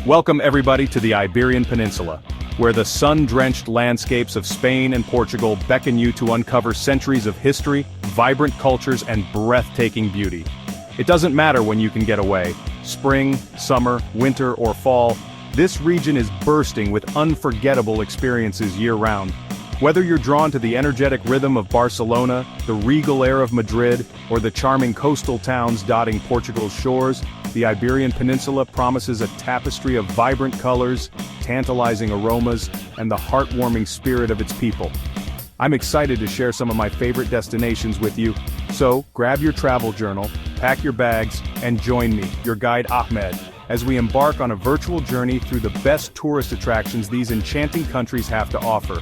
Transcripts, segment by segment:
Welcome everybody to the Iberian Peninsula, where the sun-drenched landscapes of Spain and Portugal beckon you to uncover centuries of history, vibrant cultures, and breathtaking beauty. It doesn't matter when you can get away, spring, summer, winter, or fall, this region is bursting with unforgettable experiences year-round. Whether you're drawn to the energetic rhythm of Barcelona, the regal air of Madrid, or the charming coastal towns dotting Portugal's shores, the Iberian Peninsula promises a tapestry of vibrant colors, tantalizing aromas, and the heartwarming spirit of its people. I'm excited to share some of my favorite destinations with you, so grab your travel journal, pack your bags, and join me, your guide Ahmed, as we embark on a virtual journey through the best tourist attractions these enchanting countries have to offer.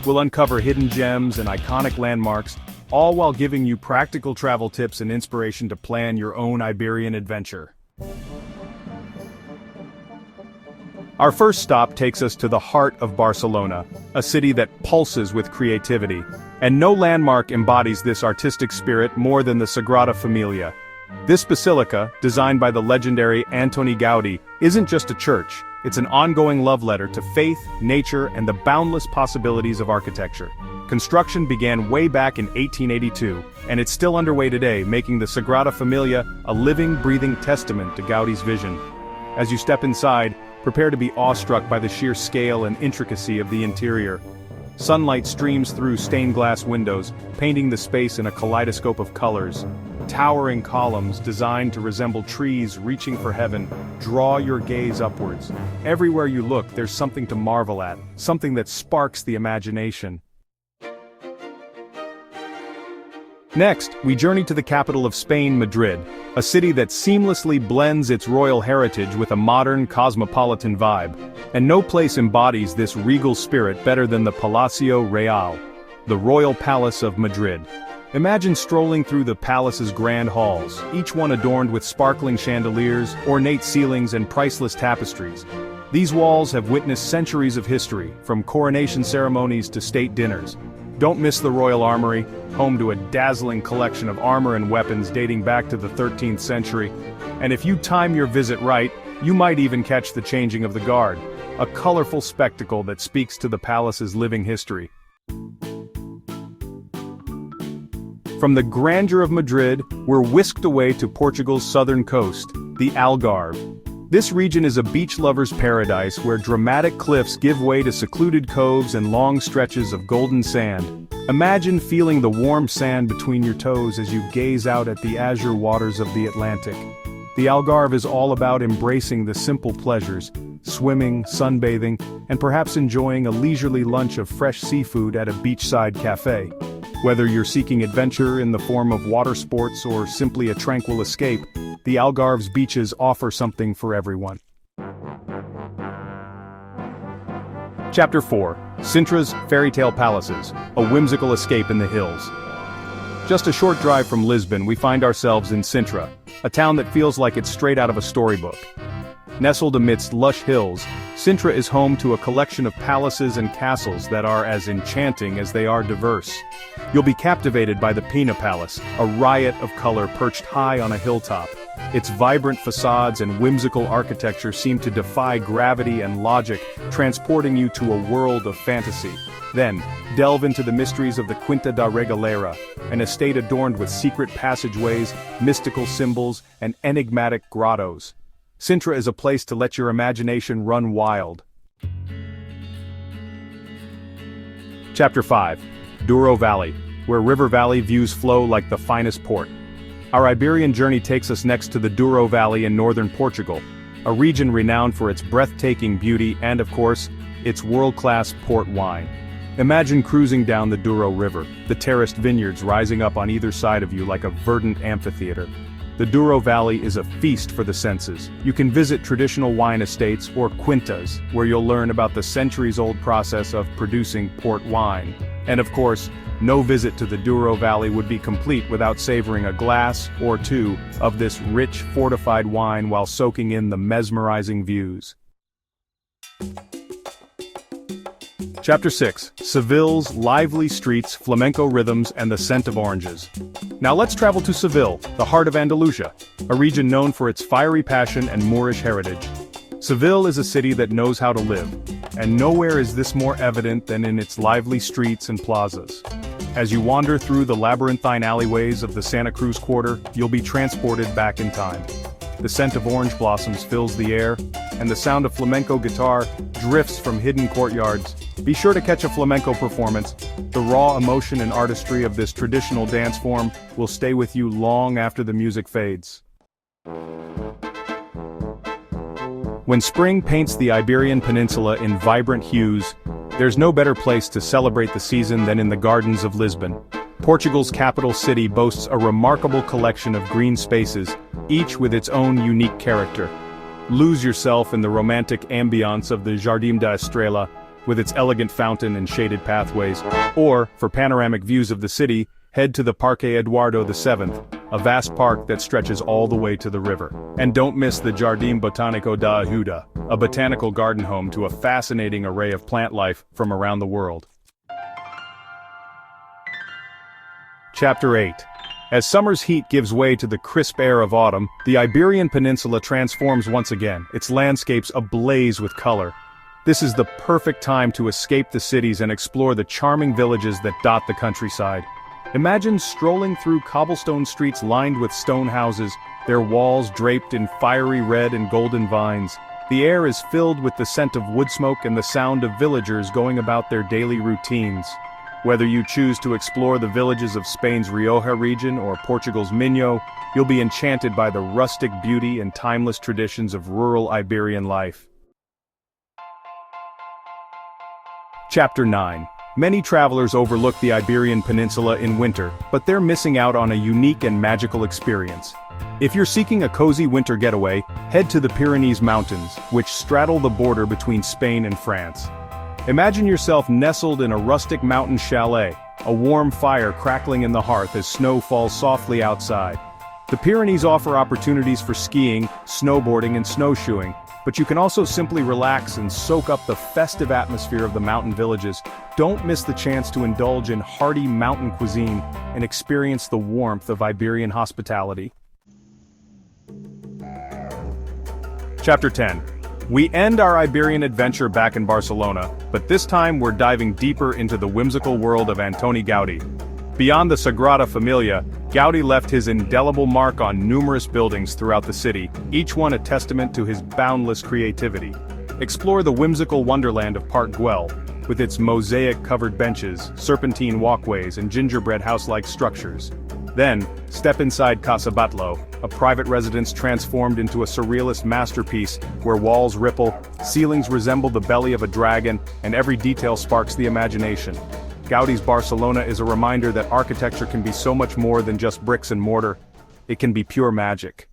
We'll uncover hidden gems and iconic landmarks, all while giving you practical travel tips and inspiration to plan your own Iberian adventure. Our first stop takes us to the heart of Barcelona, a city that pulses with creativity. And no landmark embodies this artistic spirit more than the Sagrada Familia. This basilica, designed by the legendary Antoni Gaudí, isn't just a church, it's an ongoing love letter to faith, nature, and the boundless possibilities of architecture. Construction began way back in 1882, and it's still underway today, making the Sagrada Familia a living, breathing testament to Gaudí's vision. As you step inside, prepare to be awestruck by the sheer scale and intricacy of the interior. Sunlight streams through stained glass windows, painting the space in a kaleidoscope of colors. Towering columns designed to resemble trees reaching for heaven draw your gaze upwards. Everywhere you look, there's something to marvel at, something that sparks the imagination. Next, we journey to the capital of Spain, Madrid, a city that seamlessly blends its royal heritage with a modern, cosmopolitan vibe. And no place embodies this regal spirit better than the Palacio Real, the royal palace of Madrid. Imagine strolling through the palace's grand halls, each one adorned with sparkling chandeliers, ornate ceilings, and priceless tapestries. These walls have witnessed centuries of history, from coronation ceremonies to state dinners. Don't miss the Royal Armory, home to a dazzling collection of armor and weapons dating back to the 13th century. And if you time your visit right, you might even catch the changing of the guard, a colorful spectacle that speaks to the palace's living history. From the grandeur of Madrid, we're whisked away to Portugal's southern coast, the Algarve. This region is a beach lover's paradise where dramatic cliffs give way to secluded coves and long stretches of golden sand. Imagine feeling the warm sand between your toes as you gaze out at the azure waters of the Atlantic. The Algarve is all about embracing the simple pleasures, swimming, sunbathing, and perhaps enjoying a leisurely lunch of fresh seafood at a beachside cafe. Whether you're seeking adventure in the form of water sports or simply a tranquil escape, the Algarve's beaches offer something for everyone. Chapter 4. Sintra's Fairy Tale Palaces, a whimsical escape in the hills. Just a short drive from Lisbon, we find ourselves in Sintra, a town that feels like it's straight out of a storybook. Nestled amidst lush hills, Sintra is home to a collection of palaces and castles that are as enchanting as they are diverse. You'll be captivated by the Pina Palace, a riot of color perched high on a hilltop. Its vibrant facades and whimsical architecture seem to defy gravity and logic, transporting you to a world of fantasy. Then, delve into the mysteries of the Quinta da Regalera, an estate adorned with secret passageways, mystical symbols, and enigmatic grottos. Sintra is a place to let your imagination run wild. Chapter 5. Douro Valley, where river valley views flow like the finest port. Our Iberian journey takes us next to the Douro Valley in northern Portugal, a region renowned for its breathtaking beauty and, of course, its world-class port wine. Imagine cruising down the Douro River, the terraced vineyards rising up on either side of you like a verdant amphitheater. The Douro Valley is a feast for the senses. You can visit traditional wine estates or quintas, where you'll learn about the centuries-old process of producing port wine. And of course, no visit to the Douro Valley would be complete without savoring a glass or two of this rich, fortified wine while soaking in the mesmerizing views. Chapter 6. Seville's lively streets, flamenco rhythms, and the scent of oranges. Now let's travel to Seville, the heart of Andalusia, a region known for its fiery passion and Moorish heritage. Seville is a city that knows how to live, and nowhere is this more evident than in its lively streets and plazas. As you wander through the labyrinthine alleyways of the Santa Cruz Quarter, you'll be transported back in time. The scent of orange blossoms fills the air, and the sound of flamenco guitar drifts from hidden courtyards. Be sure to catch a flamenco performance. The raw emotion and artistry of this traditional dance form will stay with you long after the music fades. When spring paints the Iberian Peninsula in vibrant hues, there's no better place to celebrate the season than in the gardens of Lisbon. Portugal's capital city boasts a remarkable collection of green spaces, each with its own unique character. Lose yourself in the romantic ambiance of the Jardim da Estrela, with its elegant fountain and shaded pathways, or, for panoramic views of the city, head to the Parque Eduardo VII, a vast park that stretches all the way to the river. And don't miss the Jardim Botânico da Ajuda, a botanical garden home to a fascinating array of plant life from around the world. Chapter 8. As summer's heat gives way to the crisp air of autumn, the Iberian Peninsula transforms once again, its landscapes ablaze with color. This is the perfect time to escape the cities and explore the charming villages that dot the countryside. Imagine strolling through cobblestone streets lined with stone houses, their walls draped in fiery red and golden vines. The air is filled with the scent of wood smoke and the sound of villagers going about their daily routines. Whether you choose to explore the villages of Spain's Rioja region or Portugal's Minho, you'll be enchanted by the rustic beauty and timeless traditions of rural Iberian life. Chapter 9. Many travelers overlook the Iberian Peninsula in winter, but they're missing out on a unique and magical experience. If you're seeking a cozy winter getaway, head to the Pyrenees Mountains, which straddle the border between Spain and France. Imagine yourself nestled in a rustic mountain chalet, a warm fire crackling in the hearth as snow falls softly outside. The Pyrenees offer opportunities for skiing, snowboarding and snowshoeing, but you can also simply relax and soak up the festive atmosphere of the mountain villages. Don't miss the chance to indulge in hearty mountain cuisine and experience the warmth of Iberian hospitality. Chapter 10. We end our Iberian adventure back in Barcelona, but this time we're diving deeper into the whimsical world of Antoni Gaudí. Beyond the Sagrada Familia, Gaudí left his indelible mark on numerous buildings throughout the city, each one a testament to his boundless creativity. Explore the whimsical wonderland of Park Güell, with its mosaic-covered benches, serpentine walkways, and gingerbread house-like structures. Then, step inside Casa Batlló, a private residence transformed into a surrealist masterpiece where walls ripple, ceilings resemble the belly of a dragon, and every detail sparks the imagination. Gaudí's Barcelona is a reminder that architecture can be so much more than just bricks and mortar. It can be pure magic.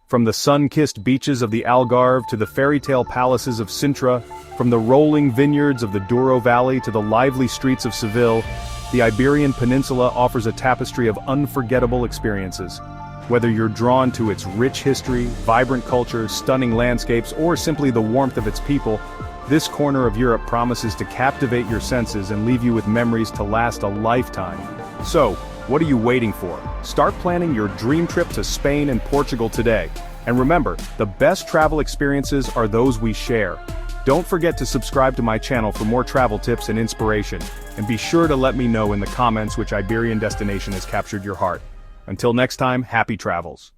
From the sun-kissed beaches of the Algarve to the fairy-tale palaces of Sintra, from the rolling vineyards of the Douro Valley to the lively streets of Seville, the Iberian Peninsula offers a tapestry of unforgettable experiences. Whether you're drawn to its rich history, vibrant culture, stunning landscapes, or simply the warmth of its people, this corner of Europe promises to captivate your senses and leave you with memories to last a lifetime. So, what are you waiting for? Start planning your dream trip to Spain and Portugal today. And remember, the best travel experiences are those we share. Don't forget to subscribe to my channel for more travel tips and inspiration, and be sure to let me know in the comments which Iberian destination has captured your heart. Until next time, happy travels.